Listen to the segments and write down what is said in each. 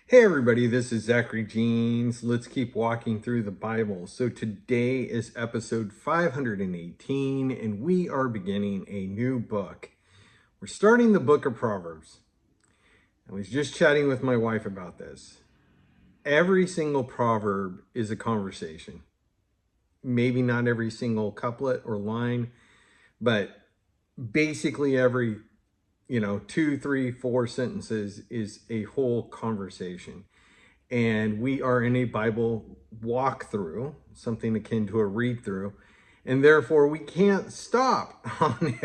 Hey everybody, this is Zachary Jeans. Let's keep walking through the Bible. So today is episode 518 and we are beginning a new book. We're starting the book of Proverbs. I was just chatting with my wife about this. Every single proverb is a conversation. Maybe not every single couplet or line, but basically every 2, 3, 4 sentences is a whole conversation. And we are in a Bible walkthrough, something akin to a read through, and therefore we can't stop on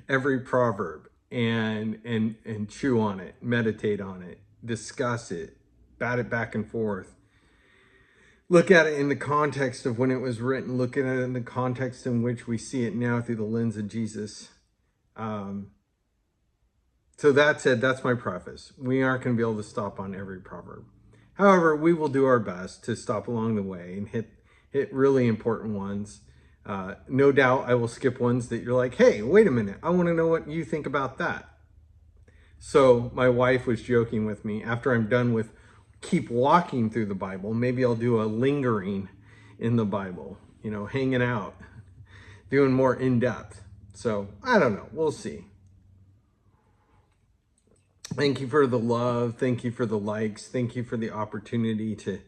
every proverb and chew on it, meditate on it, discuss it, bat it back and forth. Look at it in the context of when it was written, look at it in the context in which we see it now through the lens of Jesus. So that said, that's my preface. We aren't going to be able to stop on every proverb. However, we will do our best to stop along the way and hit really important ones. No doubt I will skip ones that you're like, hey, wait a minute, I want to know what you think about that. So my wife was joking with me, after I'm done with keep walking through the Bible, maybe I'll do a lingering in the Bible, hanging out, doing more in depth. So I don't know, we'll see. Thank you for the love. Thank you for the likes. Thank you for the opportunity to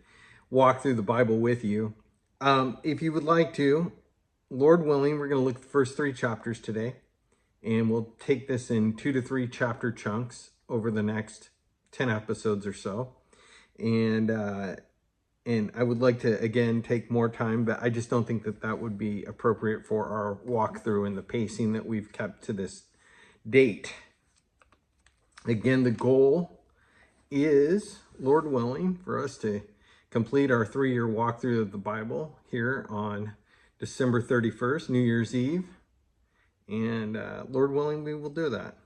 walk through the Bible with you. If you would like to, Lord willing, we're going to look at the first 3 chapters today, and we'll take this in 2 to 3 chapter chunks over the next 10 episodes or so. And I would like to, again, take more time, but I just don't think that would be appropriate for our walkthrough and the pacing that we've kept to this date. Again, the goal is, Lord willing, for us to complete our 3-year walkthrough of the Bible here on December 31st, New Year's Eve. And Lord willing, we will do that.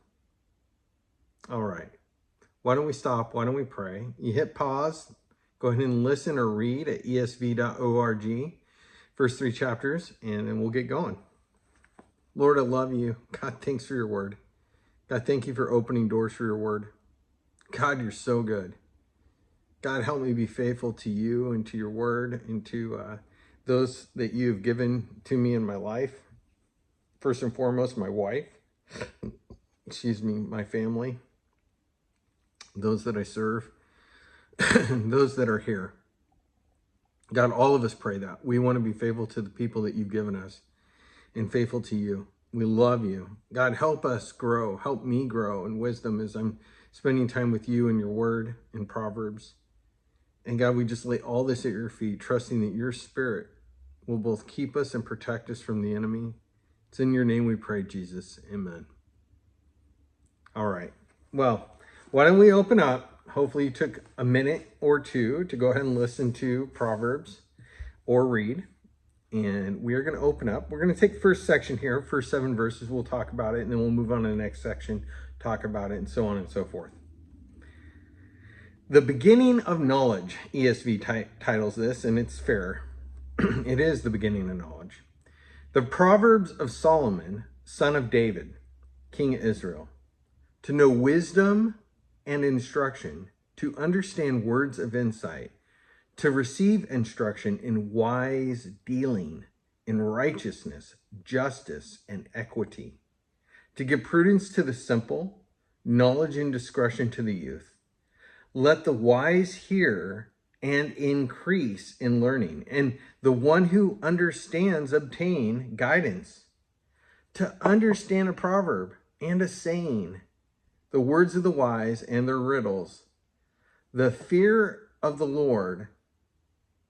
All right. Why don't we stop? Why don't we pray? You hit pause. Go ahead and listen or read at esv.org. First 3 chapters, and then we'll get going. Lord, I love you. God, thanks for your word. God, thank you for opening doors for your word. God, you're so good. God, help me be faithful to you and to your word and to those that you have given to me in my life. First and foremost, my wife, my family, those that I serve, those that are here. God, all of us pray that. We want to be faithful to the people that you've given us and faithful to you. We love you. God, help us grow. Help me grow in wisdom as I'm spending time with you and your word in Proverbs. And God, we just lay all this at your feet, trusting that your spirit will both keep us and protect us from the enemy. It's in your name we pray, Jesus. Amen. All right. Well, why don't we open up? Hopefully you took a minute or two to go ahead and listen to Proverbs or read. And we are going to open up. We're going to take the first section here, first 7 verses. We'll talk about it, and then we'll move on to the next section, talk about it, and so on and so forth. The beginning of knowledge, ESV titles this, and it's fair. It is the beginning of knowledge. The Proverbs of Solomon, son of David, king of Israel, to know wisdom and instruction, to understand words of insight, to receive instruction in wise dealing, in righteousness, justice, and equity, to give prudence to the simple, knowledge and discretion to the youth. Let the wise hear and increase in learning, and the one who understands obtain guidance. To understand a proverb and a saying, the words of the wise and their riddles. The fear of the Lord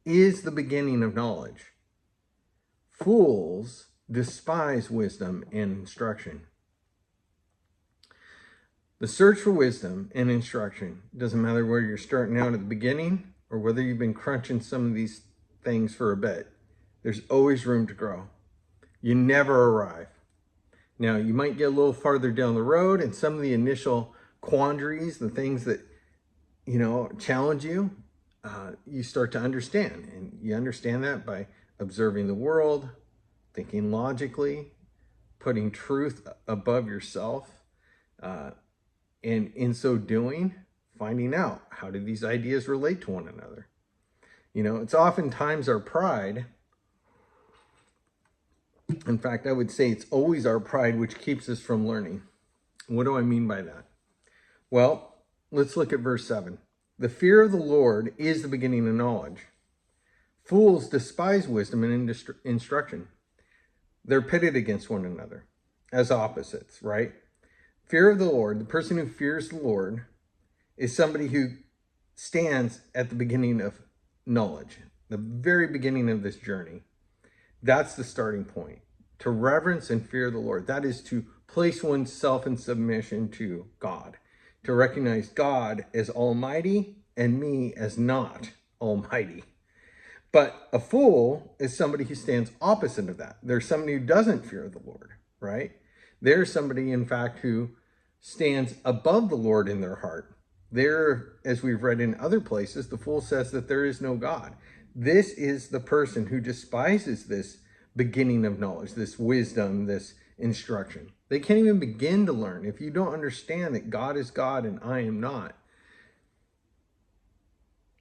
is the beginning of knowledge. Fools despise wisdom and instruction. The search for wisdom and instruction, doesn't matter whether you're starting out at the beginning or whether you've been crunching some of these things for a bit, there's always room to grow. You never arrive. Now, you might get a little farther down the road, and some of the initial quandaries, the things that, challenge you, you start to understand. And you understand that by observing the world, thinking logically, putting truth above yourself, and in so doing, finding out, how do these ideas relate to one another? You know, it's oftentimes our pride. In fact, I would say it's always our pride which keeps us from learning. What do I mean by that? Well, let's look at verse 7. The fear of the Lord is the beginning of knowledge. Fools despise wisdom and instruction. They're pitted against one another as opposites, right? Fear of the Lord, the person who fears the Lord, is somebody who stands at the beginning of knowledge, the very beginning of this journey. That's the starting point. To reverence and fear the Lord. That is to place oneself in submission to God. To recognize God as almighty and me as not almighty. But a fool is somebody who stands opposite of that. There's somebody who doesn't fear the Lord, right? There's somebody, in fact, who stands above the Lord in their heart. There, as we've read in other places, the fool says that there is no God. This is the person who despises this beginning of knowledge, this wisdom, this instruction. They can't even begin to learn. If you don't understand that God is God and I am not.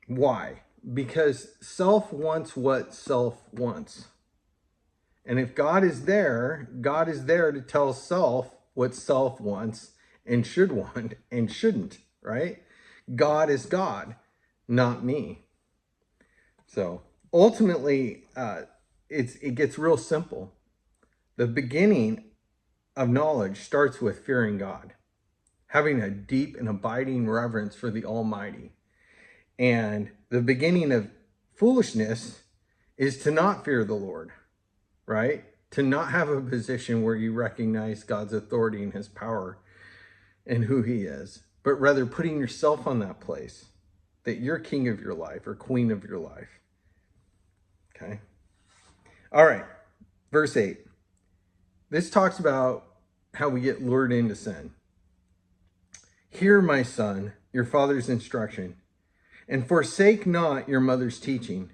Why? Because self wants what self wants. And if God is there to tell self what self wants and should want and shouldn't, right? God is God, not me. So ultimately, it gets real simple. The beginning of knowledge starts with fearing God, having a deep and abiding reverence for the Almighty. And the beginning of foolishness is to not fear the Lord, right? To not have a position where you recognize God's authority and his power and who he is, but rather putting yourself on that place that you're king of your life or queen of your life. Okay. All right. Verse 8. This talks about how we get lured into sin. Hear, my son, your father's instruction, and forsake not your mother's teaching,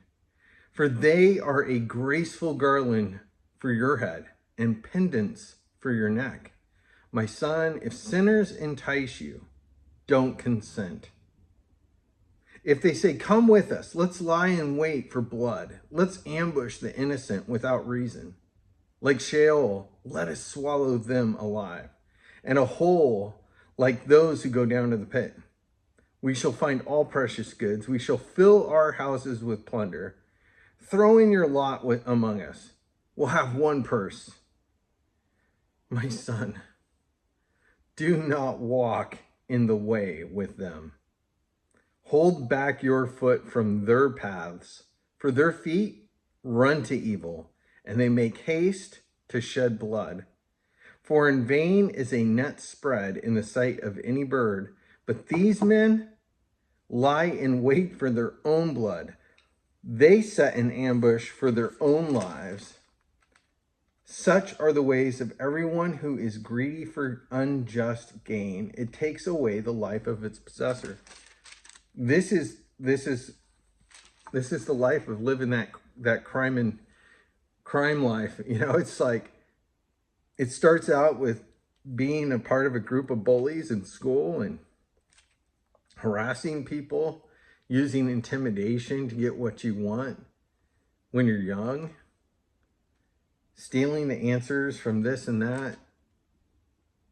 for they are a graceful garland for your head and pendants for your neck. My son, if sinners entice you, don't consent. If they say, come with us, let's lie in wait for blood. Let's ambush the innocent without reason. Like Sheol, let us swallow them alive, and a whole like those who go down to the pit. We shall find all precious goods. We shall fill our houses with plunder. Throw in your lot among us. We'll have one purse. My son, do not walk in the way with them. Hold back your foot from their paths, for their feet run to evil, and they make haste to shed blood. For in vain is a net spread in the sight of any bird, but these men lie in wait for their own blood. They set an ambush for their own lives. Such are the ways of everyone who is greedy for unjust gain. It takes away the life of its possessor. This is the life of living that crime life. You know, it's like, it starts out with being a part of a group of bullies in school and harassing people, using intimidation to get what you want when you're young, stealing the answers from this and that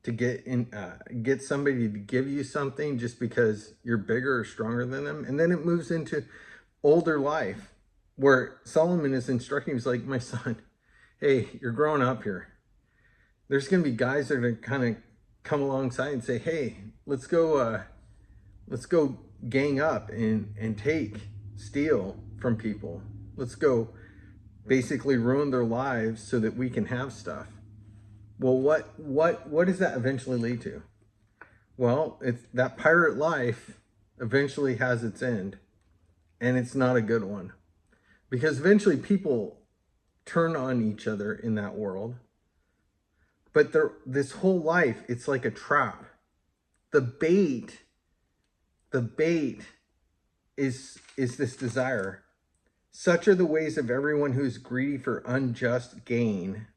to get somebody to give you something just because you're bigger or stronger than them. And then it moves into older life where Solomon is instructing. He's like, my son, hey, you're growing up here. There's going to be guys that are going to kind of come alongside and say, hey, let's go gang up and steal from people. Let's go basically ruin their lives so that we can have stuff. Well, what does that eventually lead to? Well, it's that pirate life eventually has its end, and it's not a good one, because eventually people turn on each other in that world. But this whole life, it's like a trap. The bait is this desire. Such are the ways of everyone who is greedy for unjust gain.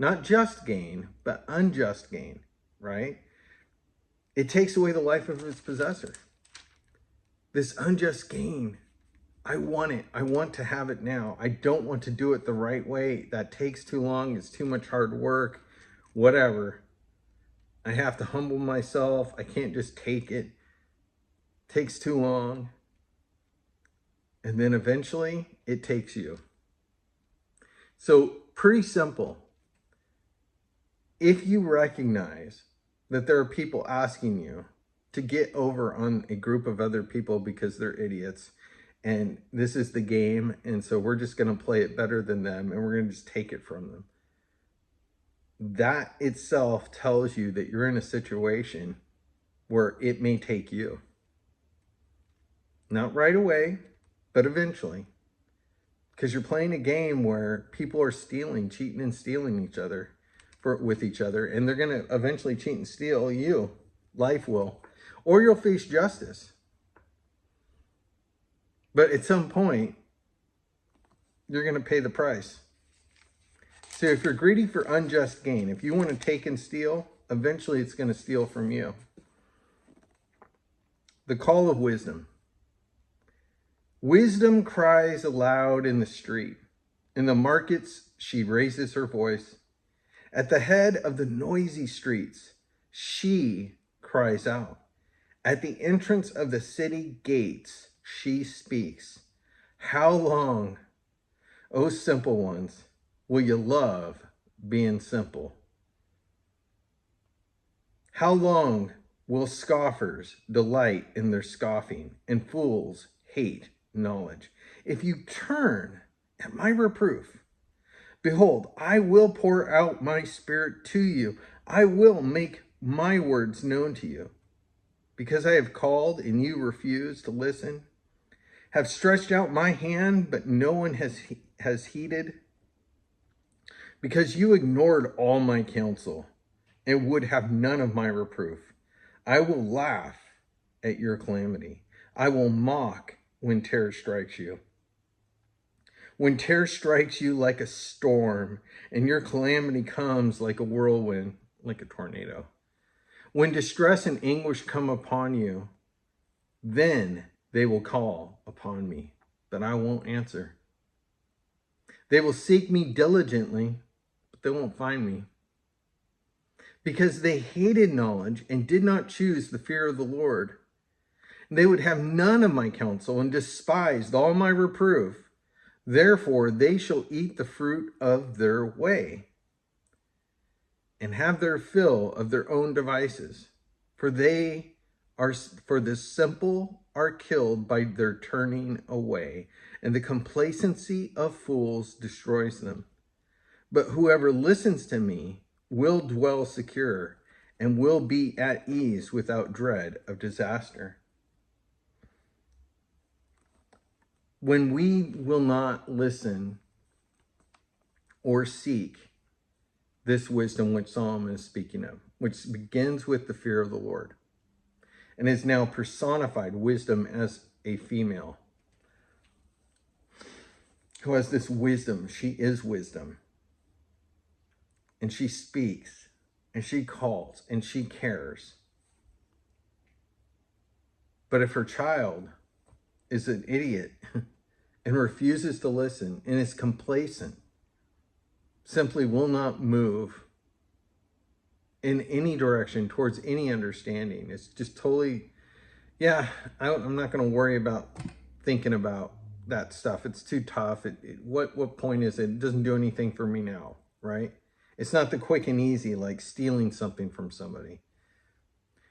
Not just gain, but unjust gain, right? It takes away the life of its possessor. This unjust gain, I want it. I want to have it now. I don't want to do it the right way. That takes too long. It's too much hard work, whatever. I have to humble myself. I can't just take it. It takes too long. And then eventually it takes you. So pretty simple. If you recognize that there are people asking you to get over on a group of other people because they're idiots, and this is the game, and so we're just going to play it better than them, and we're going to just take it from them, that itself tells you that you're in a situation where it may take you. Not right away, but eventually. Because you're playing a game where people are stealing, cheating and stealing with each other, and they're going to eventually cheat and steal you. Life will. Or you'll face justice. But at some point, you're going to pay the price. So if you're greedy for unjust gain, if you want to take and steal, eventually it's going to steal from you. The call of wisdom. Wisdom cries aloud in the street. In the markets, she raises her voice. At the head of the noisy streets, she cries out. At the entrance of the city gates, she speaks. How long, O simple ones, will you love being simple? How long will scoffers delight in their scoffing and fools hate knowledge? If you turn at my reproof, behold, I will pour out my spirit to you. I will make my words known to you. Because I have called and you refuse to listen, have stretched out my hand, but no one has heeded. Because you ignored all my counsel and would have none of my reproof, I will laugh at your calamity. I will mock when terror strikes you. When terror strikes you like a storm and your calamity comes like a whirlwind, like a tornado. When distress and anguish come upon you, then they will call upon me, but I won't answer. They will seek me diligently, but they won't find me. Because they hated knowledge and did not choose the fear of the Lord. They would have none of my counsel and despised all my reproof. Therefore, they shall eat the fruit of their way and have their fill of their own devices. For the simple are killed by their turning away, and the complacency of fools destroys them. But whoever listens to me will dwell secure and will be at ease without dread of disaster. When we will not listen or seek this wisdom which Solomon is speaking of, which begins with the fear of the Lord and is now personified wisdom as a female who has this wisdom. She is wisdom. And she speaks and she calls and she cares. But if her child is an idiot and refuses to listen and is complacent, simply will not move in any direction towards any understanding. It's just totally, I'm not going to worry about thinking about that stuff. It's too tough. What point is it? It doesn't do anything for me now, right? It's not the quick and easy, like stealing something from somebody.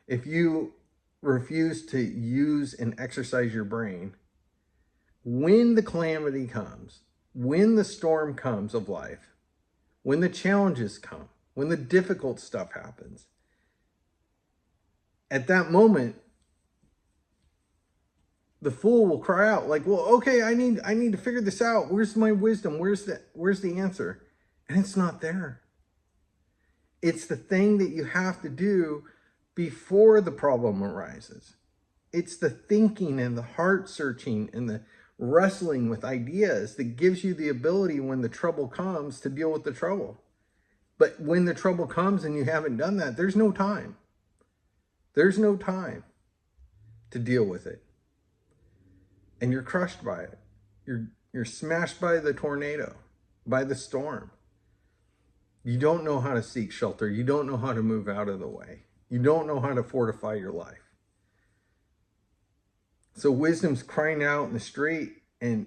If you refuse to use and exercise your brain, when the calamity comes, when the storm comes of life, when the challenges come, when the difficult stuff happens, at that moment, the fool will cry out like, well, okay, I need to figure this out. Where's my wisdom? Where's the answer? And it's not there. It's the thing that you have to do before the problem arises. It's the thinking and the heart searching and the wrestling with ideas that gives you the ability when the trouble comes to deal with the trouble. But when the trouble comes and you haven't done that, there's no time. There's no time to deal with it. and you're crushed by it. You're smashed by the tornado, by the storm. You don't know how to seek shelter. You don't know how to move out of the way. You don't know how to fortify your life. So wisdom's crying out in the street, and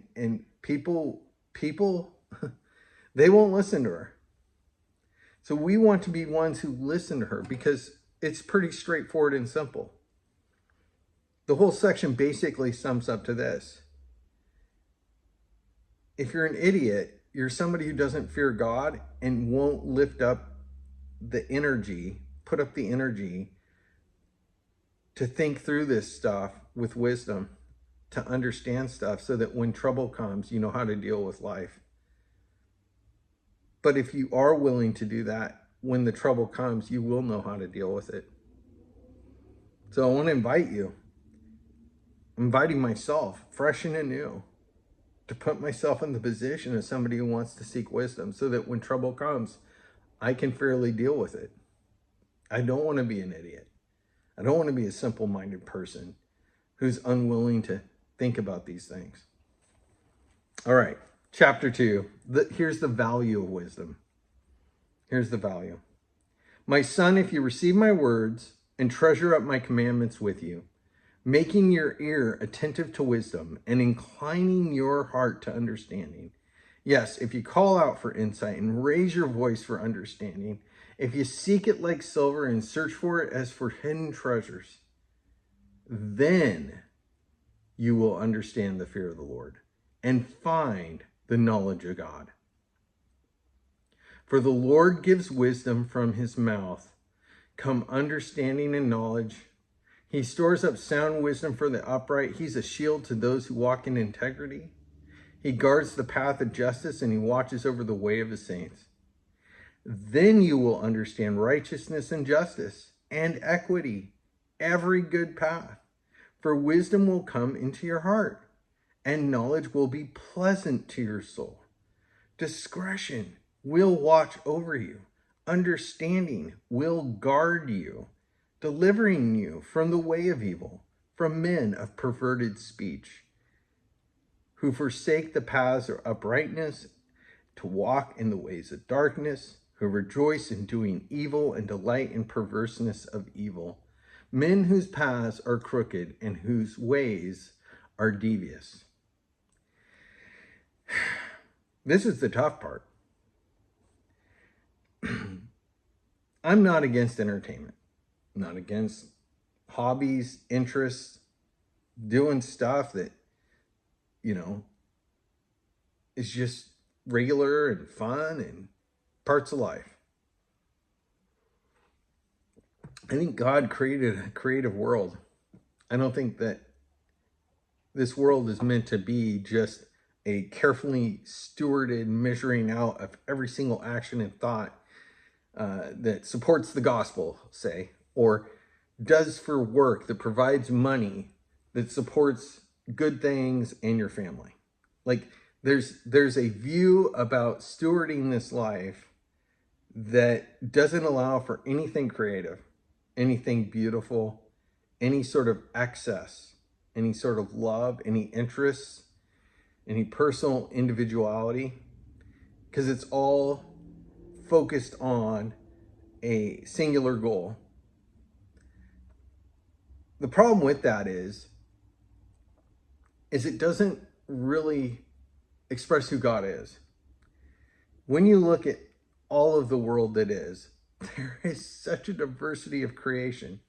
people they won't listen to her. So we want to be ones who listen to her, because it's pretty straightforward and simple. The whole section basically sums up to this. If you're an idiot, you're somebody who doesn't fear God and won't lift up the energy, put up the energy to think through this stuff with wisdom, to understand stuff so that when trouble comes, you know how to deal with life. But if you are willing to do that, when the trouble comes, you will know how to deal with it. So I want to invite you. I'm inviting myself, fresh and anew, to put myself in the position of somebody who wants to seek wisdom so that when trouble comes, I can fairly deal with it. I don't want to be an idiot. I don't want to be a simple-minded person who's unwilling to think about these things. All right, chapter 2. Here's the value of wisdom. Here's the value. My son, if you receive my words and treasure up my commandments with you, making your ear attentive to wisdom and inclining your heart to understanding. Yes, if you call out for insight and raise your voice for understanding, if you seek it like silver and search for it as for hidden treasures, then you will understand the fear of the Lord and find the knowledge of God. For the Lord gives wisdom from his mouth, come understanding and knowledge. He stores up sound wisdom for the upright. He's a shield to those who walk in integrity. He guards the path of justice, and he watches over the way of the saints. Then you will understand righteousness and justice and equity, every good path. For wisdom will come into your heart, and knowledge will be pleasant to your soul. Discretion will watch over you. Understanding will guard you, delivering you from the way of evil, from men of perverted speech, who forsake the paths of uprightness, to walk in the ways of darkness, who rejoice in doing evil and delight in perverseness of evil, men whose paths are crooked and whose ways are devious. This is the tough part. I'm not against entertainment. I'm not against hobbies, interests, doing stuff that, is just regular and fun and parts of life. I think God created a creative world. I don't think that this world is meant to be just a carefully stewarded measuring out of every single action and thought that supports the gospel, say, or does for work that provides money that supports good things and your family. Like there's a view about stewarding this life that doesn't allow for anything creative, anything beautiful, any sort of excess, any sort of love, any interests, any personal individuality, because it's all focused on a singular goal. The problem with that is it doesn't really express who God is. When you look at all of the world that is, there is such a diversity of creation,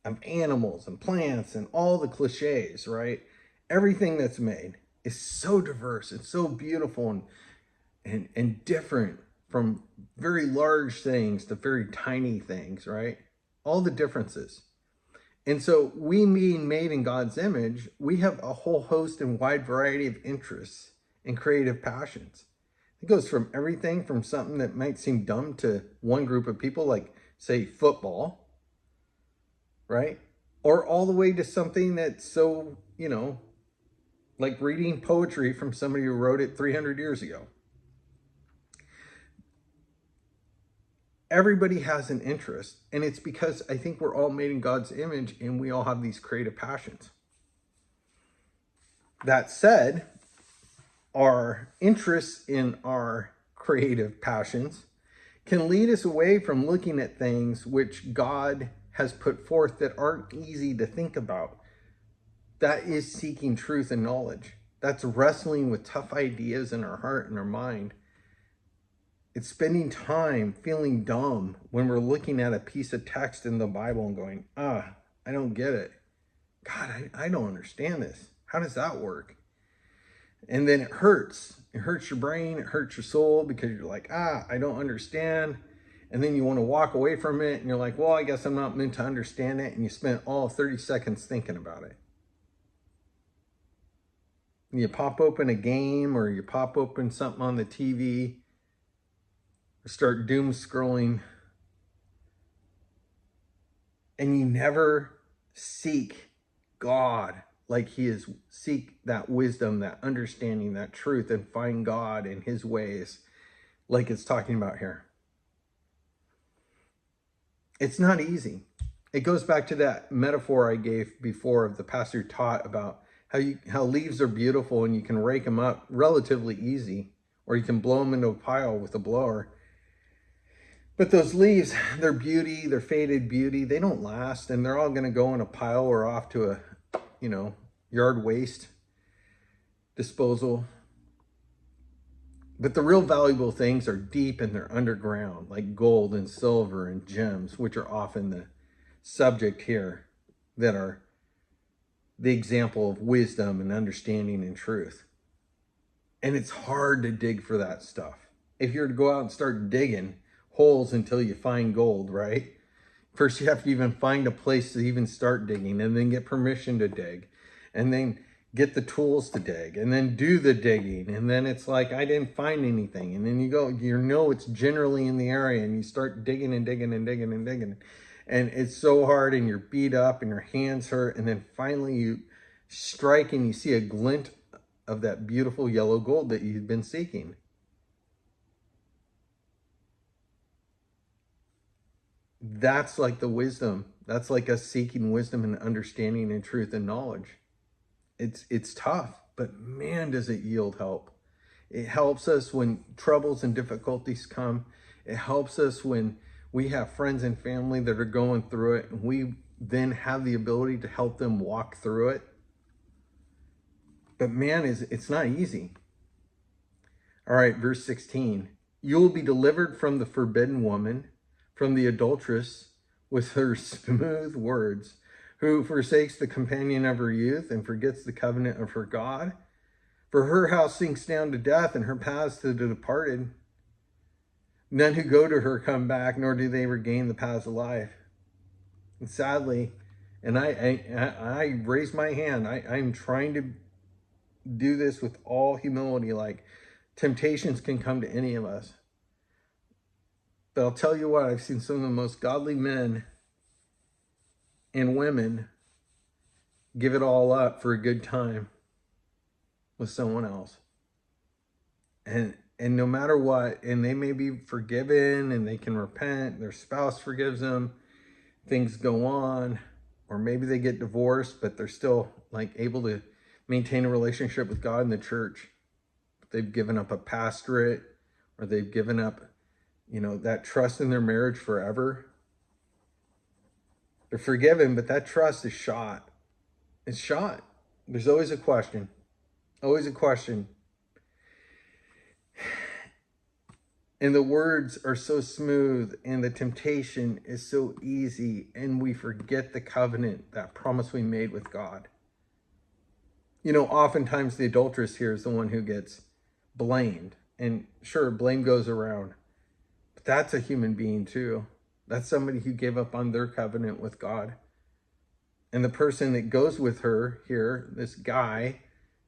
of animals and plants and all the cliches, right? Everything that's made is so diverse and so beautiful and different, from very large things to very tiny things, right? All the differences. And so we, being made in God's image, we have a whole host and wide variety of interests and creative passions. It goes from everything from something that might seem dumb to one group of people, like, say, football, right? Or all the way to something that's so, like reading poetry from somebody who wrote it 300 years ago. Everybody has an interest, and it's because I think we're all made in God's image and we all have these creative passions. That said, our interests in our creative passions can lead us away from looking at things which God has put forth that aren't easy to think about. That is seeking truth and knowledge. That's wrestling with tough ideas in our heart and our mind. It's spending time feeling dumb when we're looking at a piece of text in the Bible and going, I don't get it. God, I don't understand this. How does that work? And then it hurts. It hurts your brain. It hurts your soul because you're like, I don't understand. And then you want to walk away from it. And you're like, well, I guess I'm not meant to understand it. And you spent all 30 seconds thinking about it. And you pop open a game or you pop open something on the TV or start doom scrolling. And you never seek God like he is, seek that wisdom, that understanding, that truth, and find God in his ways like it's talking about here. It's not easy. It goes back to that metaphor I gave before of the pastor taught about how leaves are beautiful and you can rake them up relatively easy, or you can blow them into a pile with a blower. But those leaves, their beauty, their faded beauty, they don't last, and they're all going to go in a pile or off to a, yard waste disposal. But the real valuable things are deep and they're underground, like gold and silver and gems, which are often the subject here, that are the example of wisdom and understanding and truth. And it's hard to dig for that stuff. If you're to go out and start digging holes until you find gold, right? First, you have to even find a place to even start digging, and then get permission to dig, and then get the tools to dig, and then do the digging. And then it's like, I didn't find anything. And then it's generally in the area, and you start digging and digging and digging and digging. And it's so hard, and you're beat up, and your hands hurt. And then finally you strike, and you see a glint of that beautiful yellow gold that you've been seeking. That's like the wisdom. That's like us seeking wisdom and understanding and truth and knowledge. It's tough, but man, does it yield help. It helps us when troubles and difficulties come. It helps us when we have friends and family that are going through it, and we then have the ability to help them walk through it. But man, it's not easy. All right, verse 16. You will be delivered from the forbidden woman, from the adulteress with her smooth words, who forsakes the companion of her youth and forgets the covenant of her God. For her house sinks down to death, and her paths to the departed. None who go to her come back, nor do they regain the paths of life. And sadly, and I raise my hand, I'm trying to do this with all humility, like temptations can come to any of us. But I'll tell you what, I've seen some of the most godly men and women give it all up for a good time with someone else. And no matter what, and they may be forgiven and they can repent, their spouse forgives them, things go on, or maybe they get divorced, but they're still like able to maintain a relationship with God and the church. They've given up a pastorate, or they've given up, that trust in their marriage forever. They're forgiven, but that trust is shot. It's shot. There's always a question. Always a question. And the words are so smooth, and the temptation is so easy, and we forget the covenant, that promise we made with God. Oftentimes the adulteress here is the one who gets blamed. And sure, blame goes around. But that's a human being too. That's somebody who gave up on their covenant with God. And the person that goes with her here, this guy,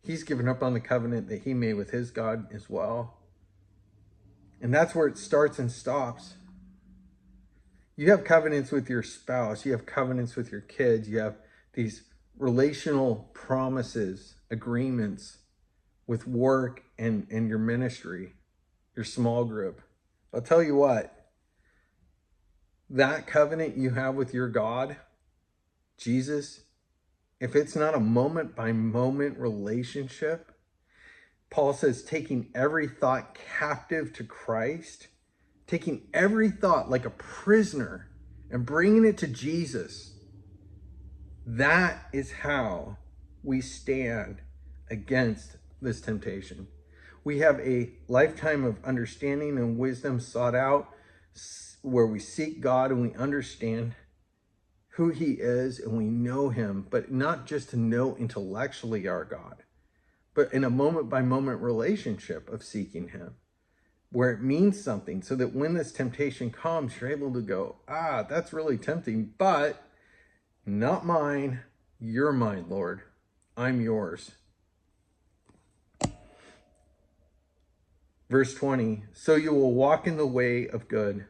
he's given up on the covenant that he made with his God as well. And that's where it starts and stops. You have covenants with your spouse. You have covenants with your kids. You have these relational promises, agreements with work and your ministry, your small group. I'll tell you what, that covenant you have with your God, Jesus, if it's not a moment by moment relationship, Paul says, taking every thought captive to Christ, taking every thought like a prisoner and bringing it to Jesus. That is how we stand against this temptation. We have a lifetime of understanding and wisdom sought out, where we seek God and we understand who he is and we know him, but not just to know intellectually our God, but in a moment by moment relationship of seeking him, where it means something, so that when this temptation comes, you're able to go, that's really tempting, but not mine. You're mine, Lord. I'm yours. Verse 20, so you will walk in the way of good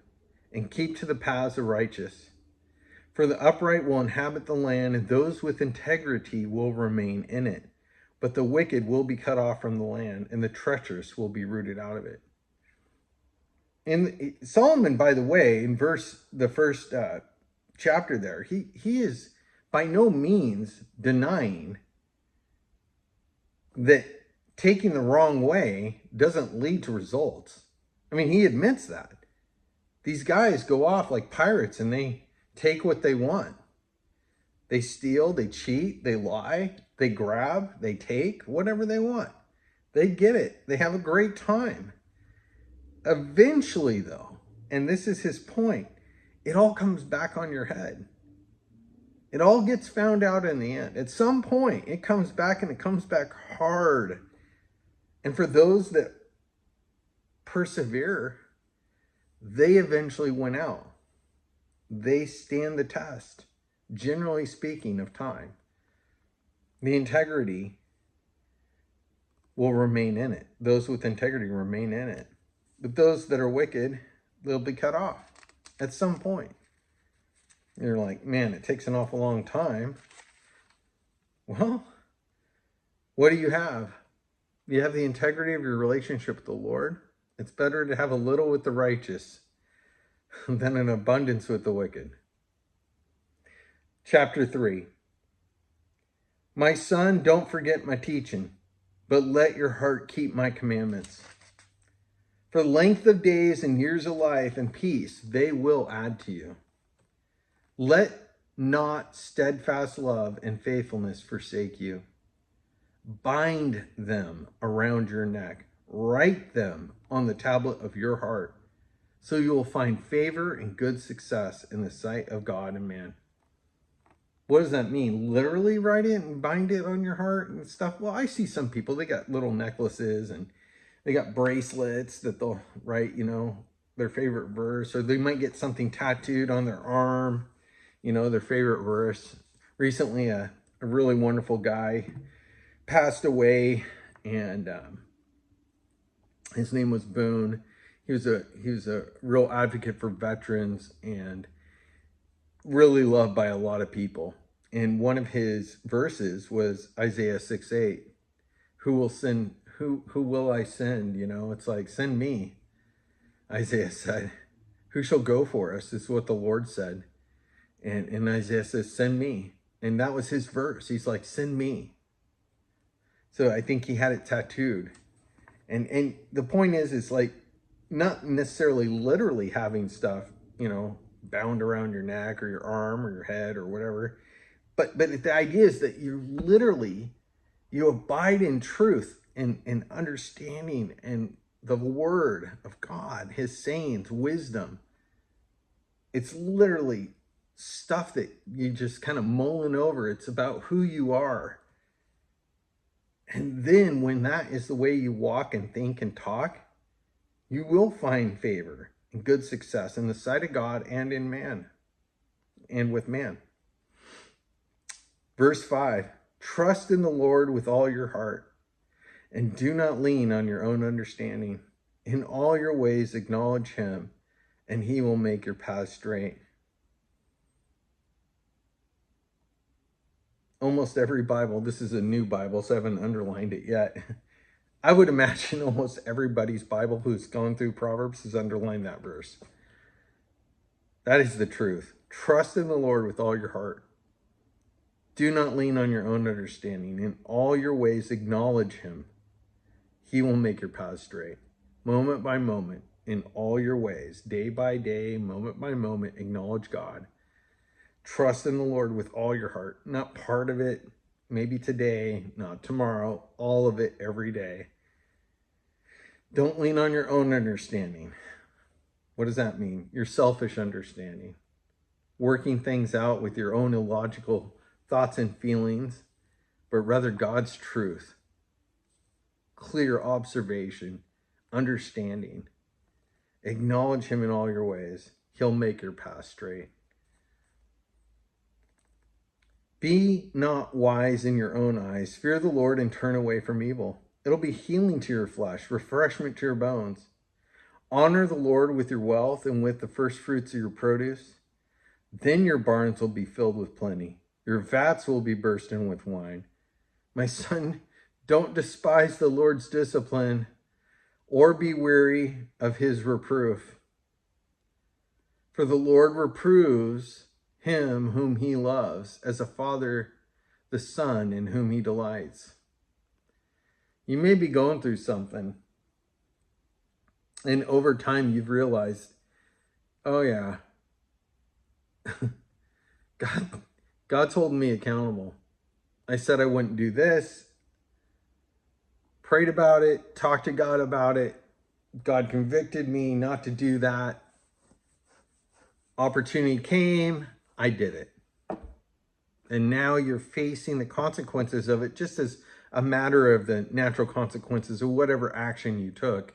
and keep to the paths of righteous. For the upright will inhabit the land, and those with integrity will remain in it. But the wicked will be cut off from the land, and the treacherous will be rooted out of it. And Solomon, by the way, in the first chapter there, he is by no means denying that taking the wrong way doesn't lead to results. I mean, he admits that. These guys go off like pirates and they take what they want. They steal, they cheat, they lie, they grab, they take whatever they want. They get it. They have a great time. Eventually, though, and this is his point, it all comes back on your head. It all gets found out in the end. At some point, it comes back, and it comes back hard. And for those that persevere, they eventually win out. They stand the test, generally speaking, of time. The integrity will remain in it. Those with integrity remain in it. But those that are wicked, they'll be cut off at some point. You're like, man, it takes an awful long time. Well, what do you have? You have the integrity of your relationship with the Lord. It's better to have a little with the righteous than an abundance with the wicked. Chapter 3. My son, don't forget my teaching, but let your heart keep my commandments. For length of days and years of life and peace, they will add to you. Let not steadfast love and faithfulness forsake you. Bind them around your neck. Write them on the tablet of your heart, so you will find favor and good success in the sight of God and man. What does that mean? Literally write it and bind it on your heart and stuff? Well, I see some people, they got little necklaces and they got bracelets that they'll write, their favorite verse, or they might get something tattooed on their arm, their favorite verse. Recently, a really wonderful guy passed away, and his name was Boone. He was a real advocate for veterans and really loved by a lot of people. And one of his verses was Isaiah 6:8. Who will I send? It's like, send me. Isaiah said, who shall go for us? This is what the Lord said. And Isaiah says, send me. And that was his verse. He's like, send me. So I think he had it tattooed. And the point is like, not necessarily literally having stuff, bound around your neck or your arm or your head or whatever. But the idea is that you abide in truth and understanding and the word of God, his sayings, wisdom. It's literally stuff that you just kind of mulling over. It's about who you are. And then when that is the way you walk and think and talk, you will find favor and good success in the sight of God and in man and with man. Verse 5, trust in the Lord with all your heart and do not lean on your own understanding. In all your ways acknowledge him, and he will make your path straight. Almost every Bible, this is a new Bible, so I haven't underlined it yet. I would imagine almost everybody's Bible who's gone through Proverbs has underlined that verse. That is the truth. Trust in the Lord with all your heart. Do not lean on your own understanding. In all your ways, acknowledge him. He will make your path straight. Moment by moment, in all your ways, day by day, moment by moment, acknowledge God. Trust in the Lord with all your heart. Not part of it, maybe today, not tomorrow, all of it every day. Don't lean on your own understanding. What does that mean? Your selfish understanding. Working things out with your own illogical thoughts and feelings, but rather God's truth. Clear observation, understanding. Acknowledge him in all your ways. He'll make your path straight. Be not wise in your own eyes. Fear the Lord and turn away from evil. It'll be healing to your flesh, refreshment to your bones. Honor the Lord with your wealth and with the first fruits of your produce. Then your barns will be filled with plenty. Your vats will be bursting with wine. My son, don't despise the Lord's discipline or be weary of his reproof. For the Lord reproves him whom he loves, as a father the son in whom he delights. You may be going through something, and over time you've realized, oh yeah, God's holding me accountable. I said I wouldn't do this, prayed about it, talked to God about it. God convicted me not to do that. Opportunity came, I did it. And now you're facing the consequences of it, just as a matter of the natural consequences of whatever action you took.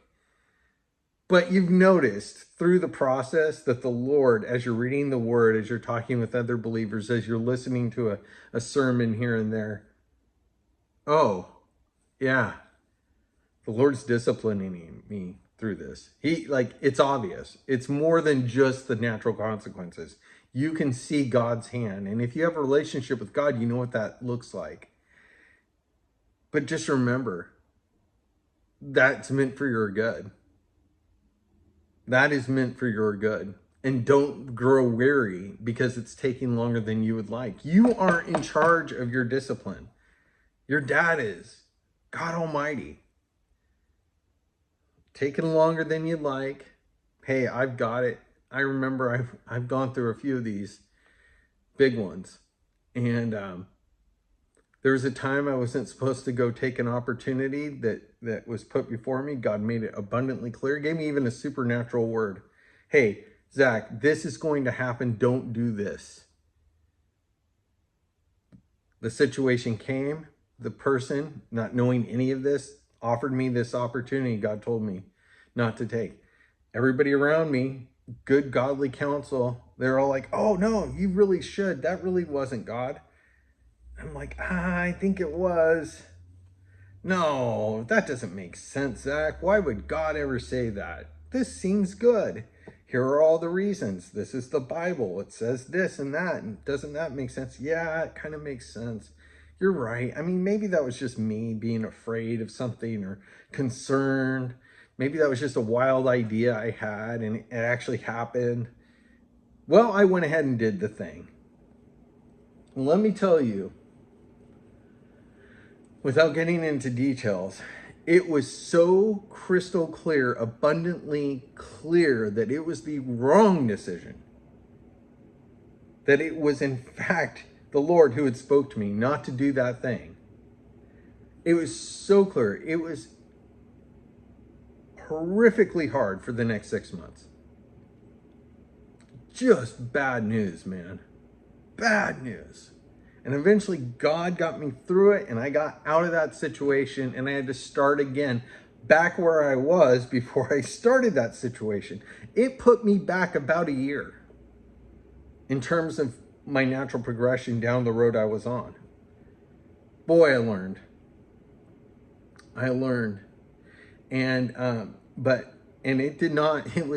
But you've noticed through the process that the Lord, as you're reading the word, as you're talking with other believers, as you're listening to a sermon here and there, oh, yeah, the Lord's disciplining me through this. It's obvious. It's more than just the natural consequences. You can see God's hand. And if you have a relationship with God, you know what that looks like. But just remember, that's meant for your good. That is meant for your good. And don't grow weary because it's taking longer than you would like. You aren't in charge of your discipline. Your dad is, God Almighty. Taking longer than you'd like. Hey, I've got it. I remember I've gone through a few of these big ones. And there was a time I wasn't supposed to go take an opportunity that was put before me. God made it abundantly clear. Gave me even a supernatural word. Hey, Zach, this is going to happen. Don't do this. The situation came. The person, not knowing any of this, offered me this opportunity God told me not to take. Everybody around me, good godly counsel, they're all like, oh no, you really should. That really wasn't God. I'm like, I think it was. No, that doesn't make sense, Zach. Why would God ever say that? This seems good. Here are all the reasons. This is the Bible. It says this and that. And doesn't that make sense? Yeah, it kind of makes sense. You're right. I mean, maybe that was just me being afraid of something or concerned. Maybe that was just a wild idea I had and it actually happened. Well, I went ahead and did the thing. Let me tell you, without getting into details, it was so crystal clear, abundantly clear that it was the wrong decision. That it was in fact the Lord who had spoke to me not to do that thing. It was so clear. It was horrifically hard for the next 6 months. Just bad news, man. Bad news. And eventually God got me through it and I got out of that situation and I had to start again back where I was before I started that situation. It put me back about a year in terms of my natural progression down the road I was on. Boy, I learned. And, it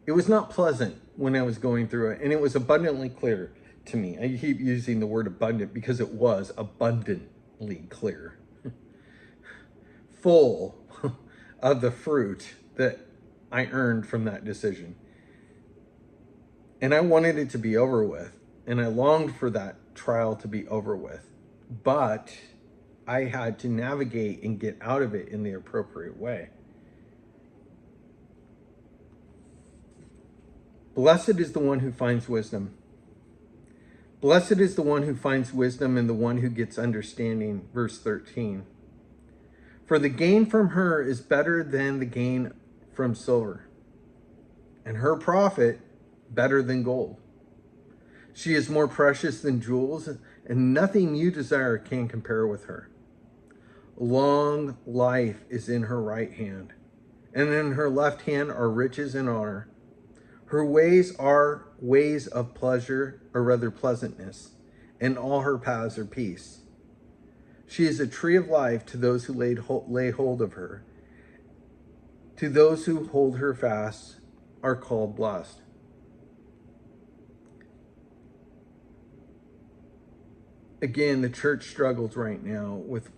was not pleasant when I was going through it. And it was abundantly clear to me. I keep using the word abundant because it was abundantly clear. Full of the fruit that I earned from that decision. And I wanted it to be over with. And I longed for that trial to be over with. But I had to navigate and get out of it in the appropriate way. Blessed is the one who finds wisdom. Blessed is the one who finds wisdom and the one who gets understanding. Verse 13. For the gain from her is better than the gain from silver, and her profit better than gold. She is more precious than jewels, and nothing you desire can compare with her. Long life is in her right hand, and in her left hand are riches and honor. Her ways are ways of pleasure, or rather pleasantness, and all her paths are peace. She is a tree of life to those who lay hold of her. To those who hold her fast are called blessed. Again, the church struggles right now with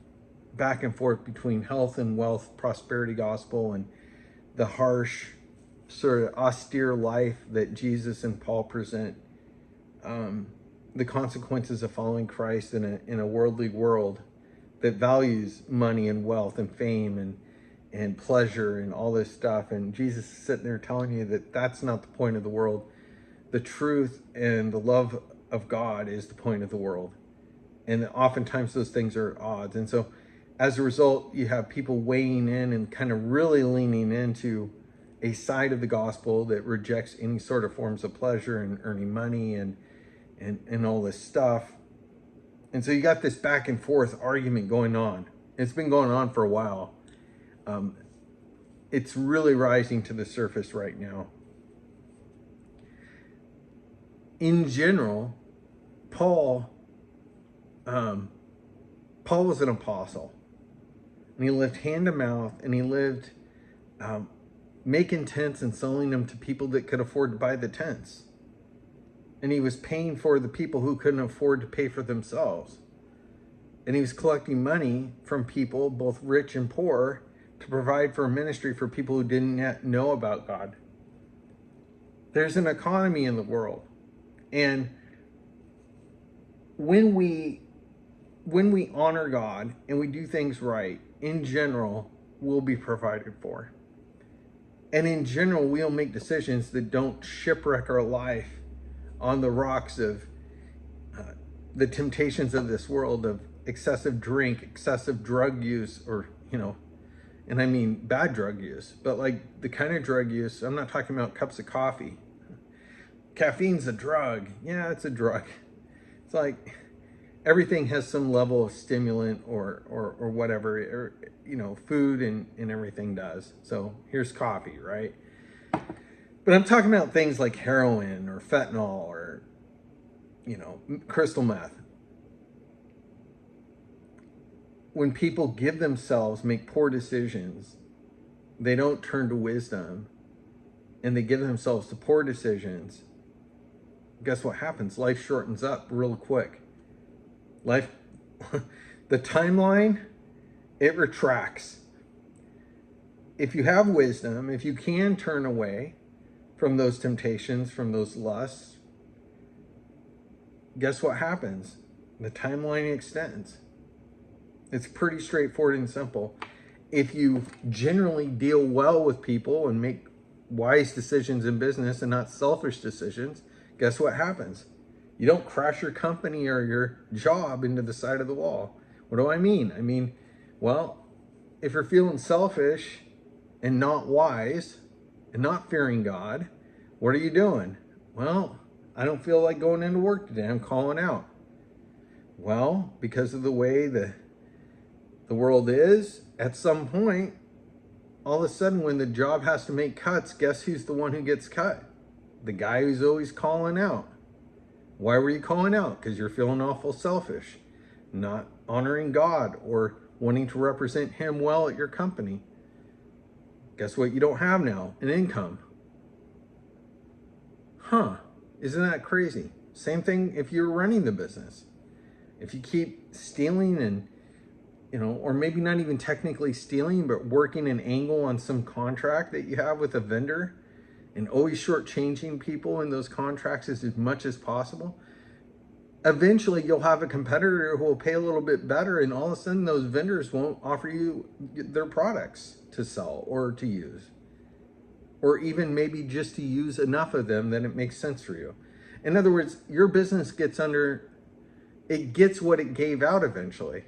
back and forth between health and wealth, prosperity gospel, and the harsh, sort of austere life that Jesus and Paul present. The consequences of following Christ in a worldly world that values money and wealth and fame and pleasure and all this stuff. And Jesus is sitting there telling you that that's not the point of the world. The truth and the love of God is the point of the world. And oftentimes those things are at odds. And so as a result, you have people weighing in and kind of really leaning into a side of the gospel that rejects any sort of forms of pleasure and earning money and all this stuff. And so you got this back and forth argument going on. It's been going on for a while. It's really rising to the surface right now. In general, Paul was an apostle, and he lived hand to mouth, and he lived making tents and selling them to people that could afford to buy the tents. And he was paying for the people who couldn't afford to pay for themselves. And he was collecting money from people, both rich and poor, to provide for a ministry for people who didn't yet know about God. There's an economy in the world. And when we honor God and we do things right, in general, we'll be provided for. And in general, we'll make decisions that don't shipwreck our life on the rocks of the temptations of this world, of excessive drink, excessive drug use, or, and I mean bad drug use, but like the kind of drug use, I'm not talking about cups of coffee. Caffeine's a drug. Yeah, it's a drug. It's like everything has some level of stimulant or whatever, or, food and everything does. So here's coffee, right? But I'm talking about things like heroin or fentanyl or, crystal meth. When people make poor decisions, they don't turn to wisdom, and they give themselves to poor decisions. Guess what happens? Life shortens up real quick. The timeline, it retracts. If you have wisdom, if you can turn away from those temptations, from those lusts, guess what happens? The timeline extends. It's pretty straightforward and simple. If you generally deal well with people and make wise decisions in business and not selfish decisions, guess what happens? You don't crash your company or your job into the side of the wall. What do I mean? I mean, well, if you're feeling selfish and not wise and not fearing God, what are you doing? Well, I don't feel like going into work today. I'm calling out. Well, because of the way the world is, at some point, all of a sudden when the job has to make cuts, guess who's the one who gets cut? The guy who's always calling out. Why were you calling out? Because you're feeling awful selfish, not honoring God or wanting to represent him well at your company. Guess what you don't have now? An income. Isn't that crazy? Same thing if you're running the business. If you keep stealing and, or maybe not even technically stealing, but working an angle on some contract that you have with a vendor and always shortchanging people in those contracts as much as possible, eventually you'll have a competitor who will pay a little bit better, and all of a sudden those vendors won't offer you their products to sell or to use, or even maybe just to use enough of them that it makes sense for you. In other words, your business gets what it gave out eventually.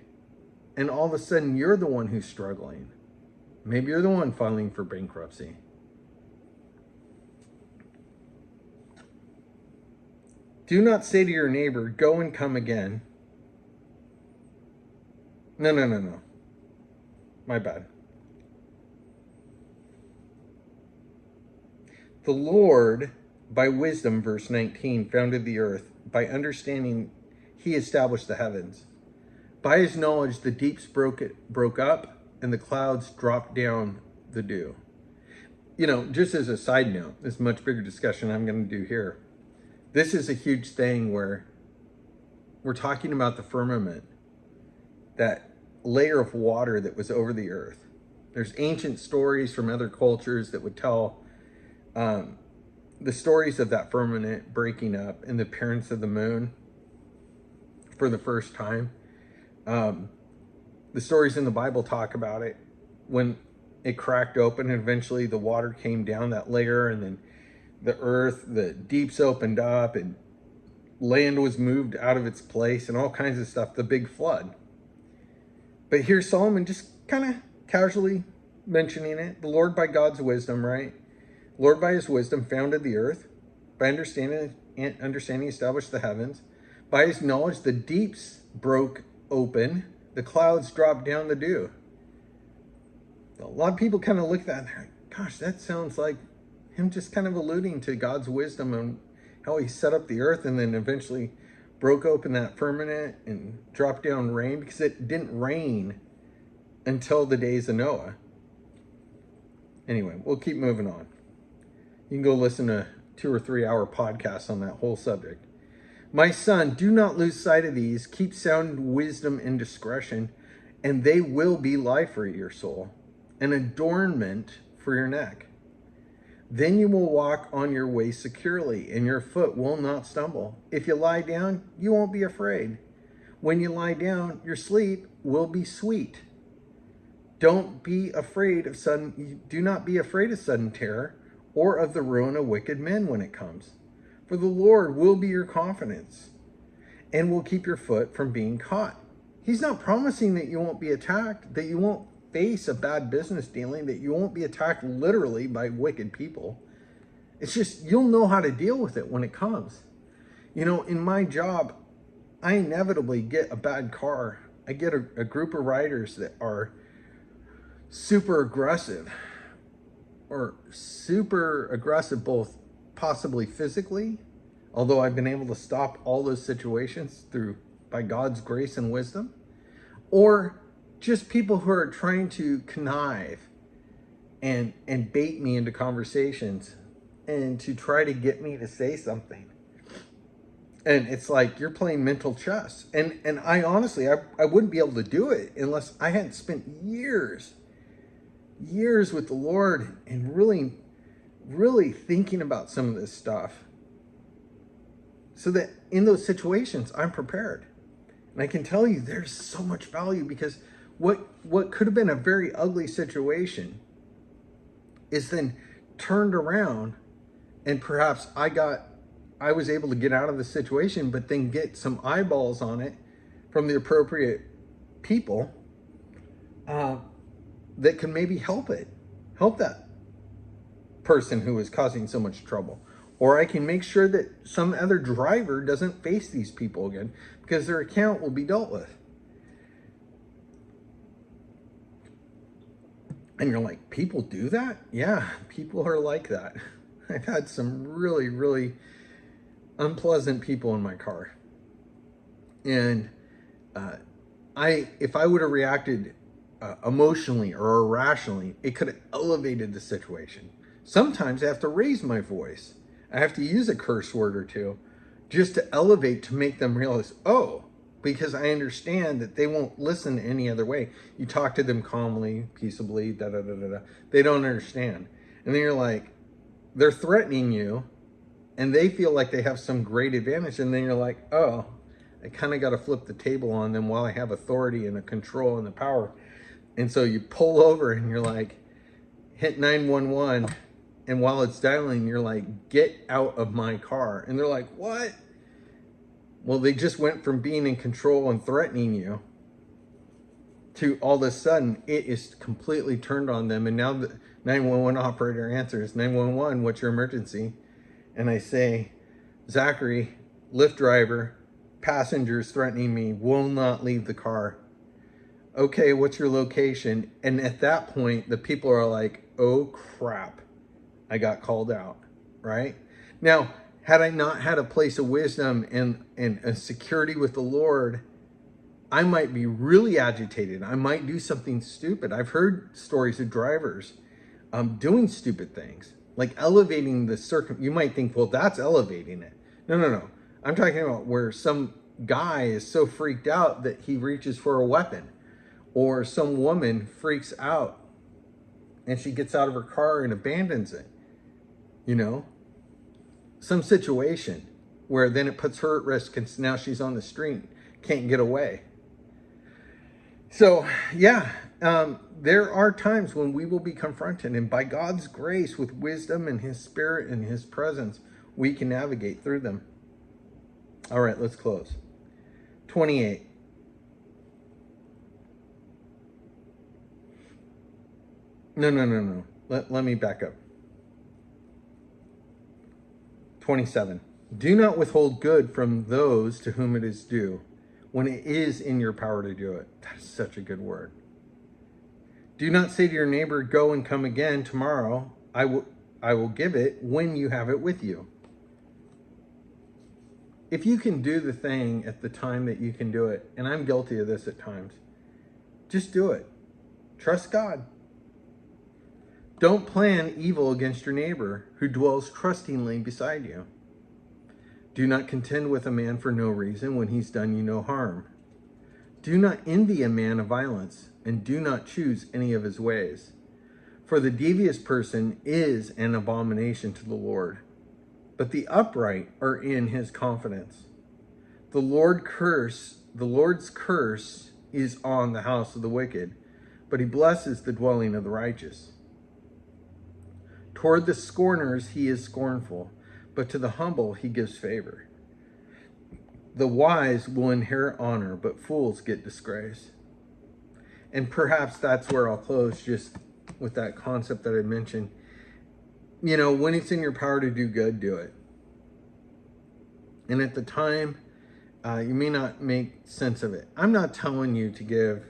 And all of a sudden you're the one who's struggling. Maybe you're the one filing for bankruptcy. Do not say to your neighbor, go and come again. No. My bad. The Lord, by wisdom, verse 19, founded the earth. By understanding, he established the heavens. By his knowledge, the deeps broke up, and the clouds dropped down the dew. You know, just as a side note, this much bigger discussion I'm going to do here. This is a huge thing where we're talking about the firmament, that layer of water that was over the earth. There's ancient stories from other cultures that would tell the stories of that firmament breaking up and the appearance of the moon for the first time. The stories in the Bible talk about it when it cracked open and eventually the water came down that layer, and then the earth, the deeps opened up and land was moved out of its place and all kinds of stuff, the big flood. But here's Solomon just kind of casually mentioning it. The Lord by God's wisdom, right? Lord by his wisdom founded the earth. By understanding established the heavens. By his knowledge, the deeps broke open. The clouds dropped down the dew. A lot of people kind of look at that and they're like, gosh, that sounds like him just kind of alluding to God's wisdom and how he set up the earth and then eventually broke open that firmament and dropped down rain, because it didn't rain until the days of Noah. Anyway, we'll keep moving on. You can go listen to 2 or 3 hour podcasts on that whole subject. My son, do not lose sight of these. Keep sound wisdom and discretion, and they will be life for your soul, an adornment for your neck. Then you will walk on your way securely, and your foot will not stumble. If you lie down, you won't be afraid. When you lie down, your sleep will be sweet. Do not be afraid of sudden terror, or of the ruin of wicked men when it comes. For the Lord will be your confidence, and will keep your foot from being caught. He's not promising that you won't be attacked, that you won't face a bad business dealing, that you won't be attacked literally by wicked people. It's just, you'll know how to deal with it when it comes. You know, in my job, I inevitably get a bad car. I get a group of riders that are super aggressive, both possibly physically, although I've been able to stop all those situations by God's grace and wisdom, or just people who are trying to connive and bait me into conversations and to try to get me to say something. And it's like you're playing mental chess. And I honestly, I wouldn't be able to do it unless I hadn't spent years with the Lord and really thinking about some of this stuff, so that in those situations I'm prepared. And I can tell you there's so much value, because what could have been a very ugly situation is then turned around, and perhaps I was able to get out of the situation, but then get some eyeballs on it from the appropriate people that can maybe help that person who is causing so much trouble. Or I can make sure that some other driver doesn't face these people again, because their account will be dealt with. And you're like, people do that? Yeah, people are like that. I've had some really, really unpleasant people in my car. And if I would have reacted emotionally or irrationally, it could have elevated the situation. Sometimes I have to raise my voice. I have to use a curse word or two just to elevate, to make them realize, oh, because I understand that they won't listen any other way. You talk to them calmly, peaceably, They don't understand. And then you're like, they're threatening you and they feel like they have some great advantage. And then you're like, oh, I kind of got to flip the table on them while I have authority and the control and the power. And so you pull over and you're like, hit 911. And while it's dialing, you're like, get out of my car. And they're like, what? Well, they just went from being in control and threatening you to all of a sudden it is completely turned on them. And now the 911 operator answers, 911, what's your emergency? And I say, Zachary, Lyft driver, passengers threatening me, will not leave the car. Okay, what's your location? And at that point, the people are like, oh crap, I got called out, right? Now, had I not had a place of wisdom and a security with the Lord, I might be really agitated. I might do something stupid. I've heard stories of drivers doing stupid things, like elevating the you might think, well, that's elevating it. No. I'm talking about where some guy is so freaked out that he reaches for a weapon, or some woman freaks out and she gets out of her car and abandons it. You know, some situation where then it puts her at risk and now she's on the street, can't get away. So yeah, there are times when we will be confronted, and by God's grace, with wisdom and his spirit and his presence, we can navigate through them. All right, let's close. 28. No. Let me back up. 27. Do not withhold good from those to whom it is due, when it is in your power to do it. That is such a good word. Do not say to your neighbor, go and come again tomorrow. I will give it when you have it with you. If you can do the thing at the time that you can do it, and I'm guilty of this at times, just do it. Trust God. Don't plan evil against your neighbor who dwells trustingly beside you. Do not contend with a man for no reason when he's done you no harm. Do not envy a man of violence, and do not choose any of his ways. For the devious person is an abomination to the Lord, but the upright are in his confidence. The Lord's curse is on the house of the wicked, but he blesses the dwelling of the righteous. Toward the scorners he is scornful, but to the humble he gives favor. The wise will inherit honor, but fools get disgrace. And perhaps that's where I'll close, just with that concept that I mentioned. You know, when it's in your power to do good, do it. And at the time, you may not make sense of it. I'm not telling you to give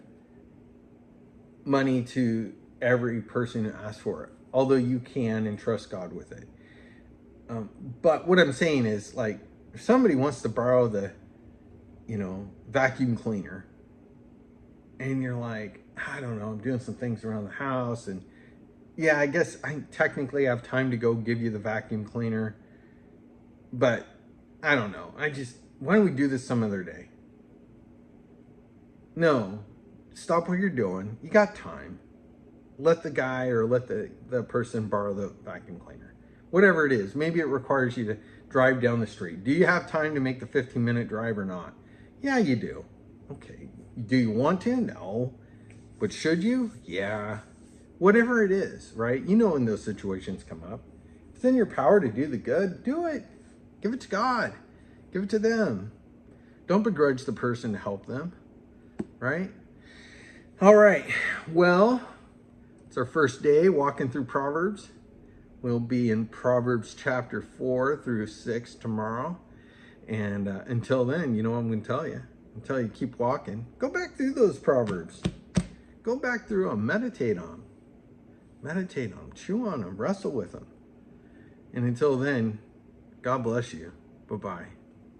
money to every person who asks for it, although you can and trust God with it. But what I'm saying is, like, if somebody wants to borrow the, vacuum cleaner, and you're like, I don't know, I'm doing some things around the house, and yeah, I guess I technically have time to go give you the vacuum cleaner, but I don't know. Why don't we do this some other day? No, stop what you're doing. You got time. Let the guy or let the person borrow the vacuum cleaner. Whatever it is. Maybe it requires you to drive down the street. Do you have time to make the 15-minute drive or not? Yeah, you do. Okay. Do you want to? No. But should you? Yeah. Whatever it is, right? You know when those situations come up. If it's in your power to do the good, do it. Give it to God. Give it to them. Don't begrudge the person to help them, right? All right. Well, it's our first day walking through Proverbs. We'll be in Proverbs chapter 4 through 6 tomorrow. And until then, you know what I'm going to tell you. Until you keep walking, go back through those Proverbs. Go back through them. Meditate on them. Meditate on them. Chew on them. Wrestle with them. And until then, God bless you. Bye-bye.